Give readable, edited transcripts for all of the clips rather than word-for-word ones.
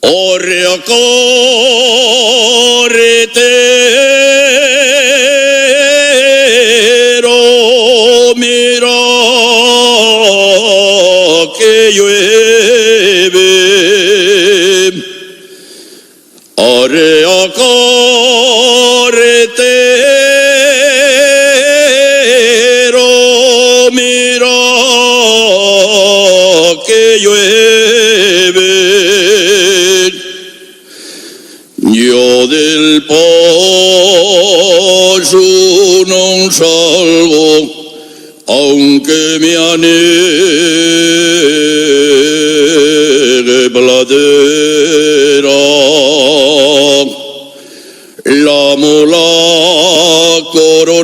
Corretero, mira que llueve. Corretero, mira que llueve. Yo del pozo no salgo, aunque me anegue pladera. La mula coronela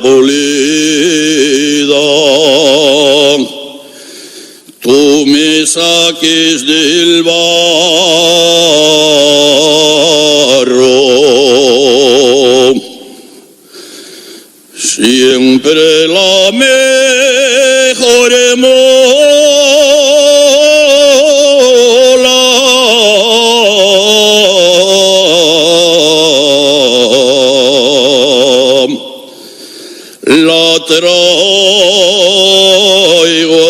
polida, tú me saques del barro. Siempre la mejor mola la traigo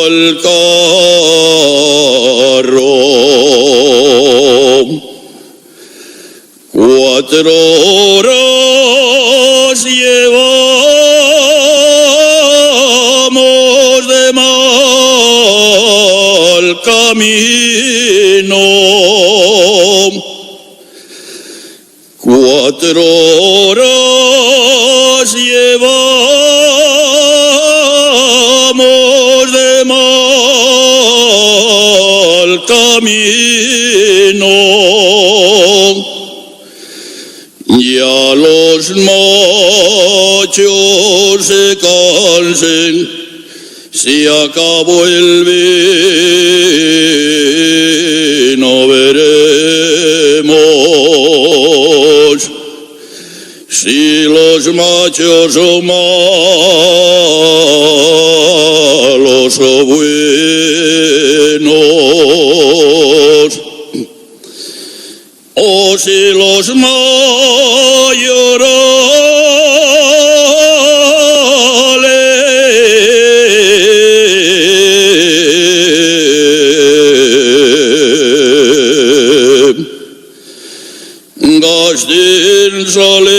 al carro. 4 horas llevamos de mal camino. 4 horas llevamos de mal camino. Ya los machos se cansen, se acabó el vino, veremos si los machos son malos o buenos, o si los mayorales gasten sale